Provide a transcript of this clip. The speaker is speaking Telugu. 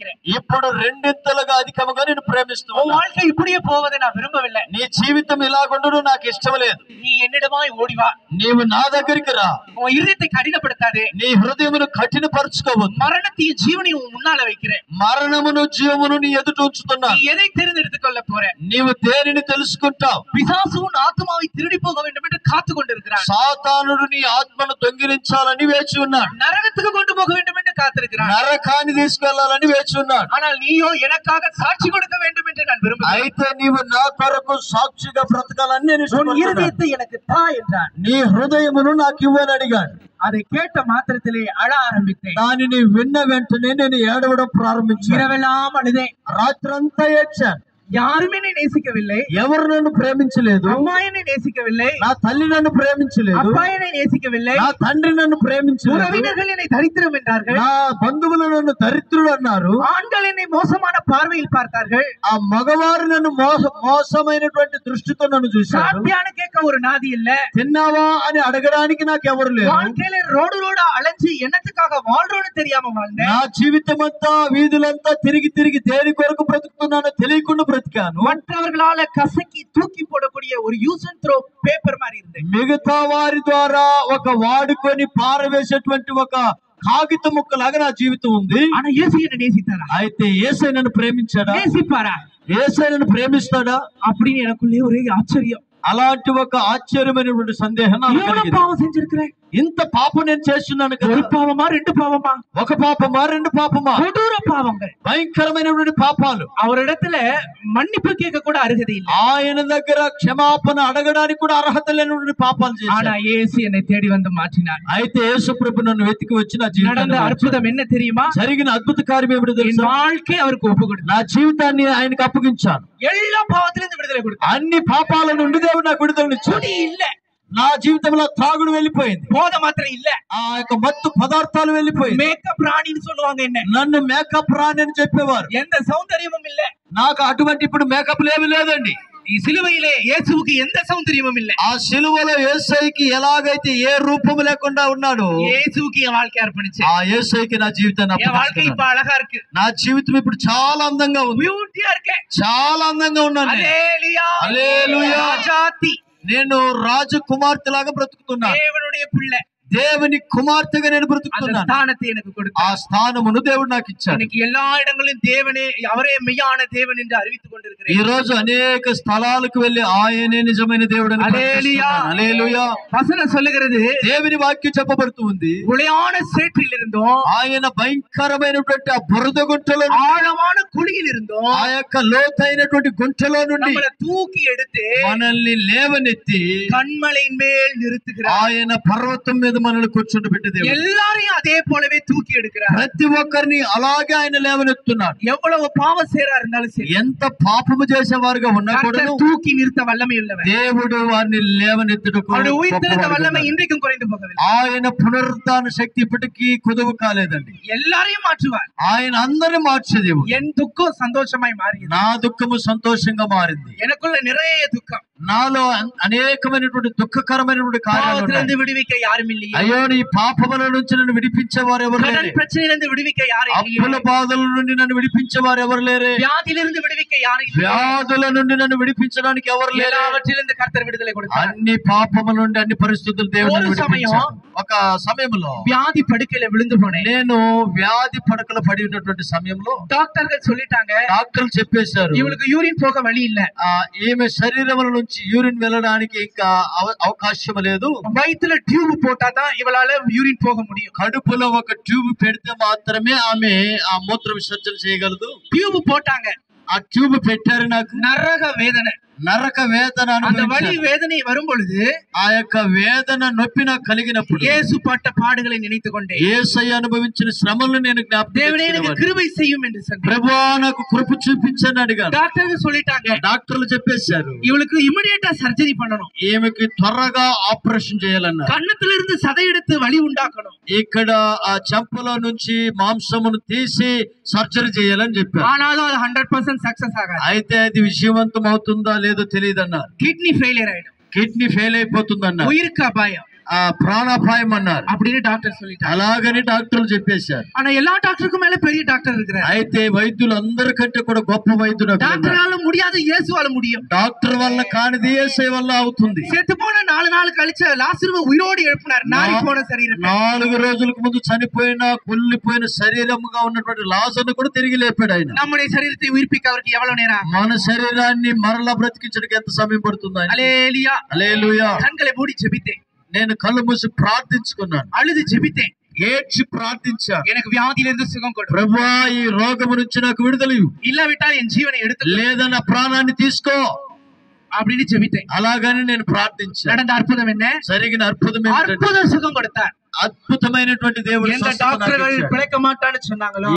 நேசிக்கிறேன். ఇప్పుడు రెండింతలుగా అధికముగా నేను ప్రేమిస్తున్నాను. உன் வாழ்க்கை இப்படியே போவதை நான் விரும்பவில்லை. నీ జీవితం ఇలాగుండడం నాకు ఇష్టం లేదు. நீ என்னிடமாய் ஓடி வா. నీవు నా దగ్గరికి రా. உன் இருதயத்தை கடினப்படுத்தாதே. నీ హృదయమును కఠినపరచుకోవద్దు. மரணத்தையும் ஜீவனையும் உன் முன்னால வைக்கிறேன். మరణమును జీవమును నీ ఎదుట ఉంచుతున్నా. நீ எதை தேர்ந்தெடுத்துக் கொள்ள போற? నీవు దేనిని తెలుసుకుంటావు? பிசாசு உன் ஆத்மாவை திருடி போக வேண்டும் என்று காத்து கொண்டிருக்கிறான். సాతానుడు నీ ఆత్మను దొంగిలించాలని వేచి ఉన్నాడు. நரகத்துக்கு கொண்டு போக வேண்டும் என்று காத்திருக்கிறான். నరకాన్ని తీసుకెళ్లాలని వేచి ఉన్నాడు. ஆனால் நீயோ எனக்காக சாட்சி கொடுக்க வேண்டும் என்று நான் விரும்புகிறேன். అయితే నీవు నా కొరకు సాక్షిగా బ్రతకాలని నేను உன் இருதயத்தை எனக்கு தா என்றான். నీ హృదయమును నాకు ఇవ్వని అడిగాడు. அதை கேட்ட மாத்திரத்திலே அழ ஆரம்பித்தேன். దానిని విన్న వెంటనే నేను ఏడవడం ప్రారంభించాను. இரவெல்லாம் அழுதேன். రాత్రంతా ఏడ్చాను. யாருமே என்னை நேசிக்கவில்லை. ఎవరు నన్ను ప్రేమించలేదు. அம்மா என்னை நேசிக்கவில்லை. నా తల్లి నన్ను ప్రేమించలేదు. அப்பா என்னை நேசிக்கவில்லை. నా తండ్రి నన్ను ప్రేమించలేదు. உறவினர்கள் என்னை தரித்திரம் என்றார்கள். నా బంధువులు నన్ను దరిద్రుడు అన్నారు. ஆண்கள் என்னை மோசமான பார்வையில் பார்த்தார்கள். ఆ మగవారు నన్ను మోసమైనటువంటి దృష్టితో నన్ను చూశారు. சாப்பியான்னு கேட்க ஒரு நாதி இல்ல. తిన్నావా అని అడగడానికి నాకు ఎవరు లేరు. வாழ்க்கையில ரோடு ரோடா அலைஞ்சு என்னத்துக்காக வாழ்றோன்னு தெரியாம வாழ்ந்தேன். నా జీవితం అంతా వీధులంతా తిరిగి తిరిగి దేని కొరకు బ్రతుకుతున్నానో తెలియకుండా బ్రతికాను. மற்றவர்களால கசக்கி தூக்கி போடக்கூடிய ஒரு யூஸ் அண்ட் த்ரோ పేపర్ மாதிரி இருந்தேன். మిగతా వారి ద్వారా ఒక వాడుకొని పారవేసేటువంటి ఒక కాగిత ముక్కలాగా నా జీవితం ఉంది. ஆனா இயேசு என்னை நேசித்தாரா? అయితే యేసయ్య నన్ను ప్రేమించాడా? நேசிப்பாரா? యేసయ్య నన్ను ప్రేమిస్తాడా அப்படின்னு எனக்குள்ளே ஒரே ஆச்சரியம். అలాంటి ఒక ఆశ్చర్యమైనటువంటి సందేహం నాకు కలిగింది. పాపం செஞ்சிருக்கிறேன். ఇంత పాపం నేను చేస్తున్నాను కదా. ஒரு பாவமா ரெண்டு பாவமா? ఒక పాపమా రెండు పాపమా? கொடூர பாவங்கள், భయంకరమైనటువంటి పాపాలు. அவரிடத்துல மன்னிப்பு கேட்க கூட அருகதை இல்லை. ఆయన దగ్గర క్షమాపణ అడగడానికి కూడా అర్హత లేనటువంటి పాపాలు చేశాను. ஆனா இயேசு என்னை தேடி வந்து மாற்றினார். అయితే యేసు ప్రభు నన్ను వెతికి వచ్చి నా జీవితాన్ని நடந்த அற்புதம் என்ன தெரியுமா? జరిగిన అద్భుత కార్యం ఏమిటో తెలుసా? வாழ்க்கை அவருக்கு ஒப்பு கொடுத்தார். నా జీవితాన్ని ఆయనకు అప్పగించాను. எல்லா பாவத்திலிருந்து விடுதலை கொடுத்தார். అన్ని పాపాల నుండి దేవుడు నాకు విడుదలనిచ్చాడు. குடி இல்ல. నా జీవితంలో త్రాగుడు వెళ్ళిపోయింది. போதை மாத்திரம் இல்ல. ఆ యొక్క మత్తు పదార్థాలు వెళ్ళిపోయింది. మేకప్ రాణిని சொல்லுவாங்க. என்ன నన్ను మేకప్ రాణి అని చెప్పేవారు. எந்த సౌందర్యமும் இல்ல. నాకు అటువంటి ఇప్పుడు మేకప్ ఏమీ లేదండి. ఈ సిలువైలే యేసువుకి ఎంత సౌందర్యமும் இல்ல. ఆ సిలువలో యేసయ్యకి ఎలాగైతే ఏ రూపము లేకుండా ఉన్నాడు, యేసువుకి என் வாழ்க்கை அர்ப்பணிச்சேன். ఆ యేసయ్యకి నా జీవితాన్ని என் வாழ்க்கை இப்ப அழகா இருக்கு. నా జీవితం ఇప్పుడు చాలా అందంగా ఉంది. బ్యూటీயா இருக்கு. చాలా అందంగా ఉన్నాను. హల్లెలూయా హల్లెలూయా. రాజాతి. నేను రాజకుమార్తెలాగా బ్రతుకుతున్నాను. దేవునుடைய பிள்ளை. దేవుని కుమార్తెగా నేను బ్రతుకుతున్నాను. స్థానத்தை எனக்கு கொடுத்தார். ఆ స్థానమును దేవుడు నాకు ఇచ్చాడు. இன்னைக்கு எல்லா இடங்களிலும் தேவனே அவரே மெய்யான தேவன் என்று அறிவித்துக் கொண்டிருக்கிறேன். ఈ రోజు అనేక స్థలాలకు వెళ్లి ఆయనే నిజమైన దేవుడు అని హల్లెలూయా. హల్లెలూయా. வசனம் சொல்லுகிறது, దేవుని వాక్యం చెప్పబడుతూ ఉంది, உளையான சேற்றில் இருந்தோம், ఆయన భయంకరమైనటువంటి ఆ బురద గుంటలో, ஆழமான குழியில் இருந்தோம், ఆ యొక్క లోతైనటువంటి గుంటలో నుండి நம்மளை தூக்கி எடுத்து మనల్ని లేవనెత్తి கண்மலையின் மேல் நிறுத்துகிறார். ఆయన పర్వతం మీద మనల్ని కూర్చుండబెట్టే దేవుడు. எல்லாரையும் அதே போலவே தூக்கி எடுக்கிறார். ప్రతి ఒక్కరిని అలాగే ఆయన లేవనెత్తున్నాడు. எவ்வளவு பாவம் சேரா இருந்தாலும் சரி, ఎంత పాపము చేసేవారుగా ఉన్నా కూడా தூக்கி நிறுத்த வல்லமை உள்ளவர். దేవుడు వారిని లేవనెత్తుటకు அவருடைய உயிர்த்தெழுந்த வல்லமை இன்றைக்கும் குறைந்து போகவில்லை. ఆయన పునరుత్థాన శక్తి ఇప్పటికీ కుదువు కాలేదండి. எல்லாரையும் மாற்றுவார். ఆయన అందరిని మార్చేదేవు. என் துக்கம் சந்தோஷமாய் மாறியது. నా దుఃఖము సంతోషంగా మారింది. எனக்குள்ள நிறைய துக்கம். నాలో అనేకమైనటువంటి దుఃఖకరమైనటువంటి కార్యాలు பாவத்திலிருந்து விடுவிக்க யாரும் இல்லையே. అయ్యో నీ పాపముల నుంచి నన్ను విడిపించేవారు ఎవరు లేరు. கடன் பிரச்சனையிலிருந்து விடுவிக்க யாரும் இல்லையே. అప్పుల బాధల నుండి నన్ను విడిపించేవారు ఎవరు లేరు. வியாதியிலிருந்து விடுவிக்க யாரும் இல்லையே. వ్యాధుల నుండి నన్ను విడిపించడానికి ఎవరు లేరు. எல்லாவற்றிலிருந்து கர்த்தர் விடுதலை கொடுத்தார். అన్ని పాపముల నుండి అన్ని పరిస్థితులు దేవుడు ஒரு சமயம் ఒక సమయంలో வியாதி படுக்கையில விழுந்து போனேன். నేను వ్యాధి పడకలు పడి ఉన్నటువంటి సమయంలో டாக்டர்கள் சொல்லிட்டாங்க, డాక్టర్లు చెప్పేశారు, இவளுக்கு யூரின் போக வழி இல்ல. ఈమె శరీరముల నుంచి యూరిన్ వెళ్ళడానికి ఇంకా అవకాశం లేదు. வயித்துல டியூப் போட்டாதான் இவளால யூரின் போக முடியும். కడుపులో ఒక ట్యూబ్ పెడితే మాత్రమే ఆమె ఆ మూత్ర విసర్జన చేయగలదు. டியூப் போட்டாங்க. ఆ ట్యూబ్ పెట్టారు. నాకు நரக வேதனை, నరక వేదన, அந்த வலி வேதனை வரும் பொழுது ఆ యొక్క వేదన నొప్పి నాకు కలిగినప్పుడు இயேசு பட்ட பாடுகளை நினைத்துக் கொண்டே యేసయ్య అనుభవించిన శ్రమలను నేను தேவனே எனக்கு జ్ఞాపకం கிருபை செய்யும் என்று சொன்னேன். ప్రభువా నాకు కృప చూపించని అడిగాను. டாக்டர்கள் சொல்லிட்டாங்க, డాక్టర్లు చెప్పేశారు, இவளுக்கு இமிடியேட்டா சர்ஜரி பண்ணணும், ఈమెకి త్వరగా ఆపరేషన్ చేయాలన్నారు. கன்னத்துல இருந்து சதை எடுத்து வலி உண்டாக்கணும். ఇక్కడ ఆ చెంపలో నుంచి మాంసమును తీసి సర్జరీ చేయాలని చెప్పారు. ஆனாலும் அது 100% சக்சஸ் ஆகாது. అయితే అది విజయవంతం అవుతుందా లేదో తెలియదన్నారు. கிட்னி ஃபெயிலியர் ஆயிடும். కిడ్నీ ఫెయిల్ అయిపోతుందన్నారు. உயிருக்கு அபாயம். ప్రాణాపాయం అన్నారు. அப்படின்னு டாக்டர் சொல்லிட்டாங்க. అలాగని డాక్టర్లు చెప్పేశారు. ஆனா எல்லா டாக்டருக்கும் மேல பெரிய டாக்டர் இருக்கிறார். అయితే వైద్యులు అందరికంటే కూడా గొప్ప వైద్యుడు. డాక్టరాல முடியாத இயேசுவால முடியும். డాక్టర్ వల్ల కానిది యేసు వల్ల అవుతుంది. செத்து போன 4 நாள் கழிச்சு லாசருவை உயிரோடு எழுப்பினார். நாரி போன శరీరం. 4 రోజులకు ముందు చనిపోయిన కుళ్ళిపోయిన శరీరముగా ఉన్నటువంటి లాజరును కూడా తిరిగి లేపాడు ఆయన. நம்முடைய శరీరத்தை உயிர்ப்பிக்க அவருக்கு எவ்வளவு நேரம்? మన శరీరాన్ని మరలా బ్రతికించడానికి ఎంత సమయం పడుతుంది? హల్లెలూయా హల్లెలూయా. కన్నులు మూడి జెబితే, నేను కళ్ళు మూసి ప్రార్థించుకున్నాను. అழுது జెబితే, ఏడ్చి ప్రార్థించాను. எனக்கு వ్యాధిயிலிருந்து సుఖం కొడు ప్రభువా, ఈ రోగము నుంచి నాకు విడుదల ఇవ్వు. ఇల్లావిటాల్ ఎన్ జీవனை எடுத்து, లేదా నా ప్రాణాన్ని తీసుకో அப்படின்னு ஜெபித்தேன். అలాగని నేను ప్రార్థించాను. நடந்த అద్భుతం என்ன? జరిగిన అద్భుతం అద్భుత సుఖం కొడతాர். అద్భుతమైనటువంటి దేవుడు எந்த டாக்டர்கள் பிழைக்க மாட்டான்னு சொன்னாங்களோ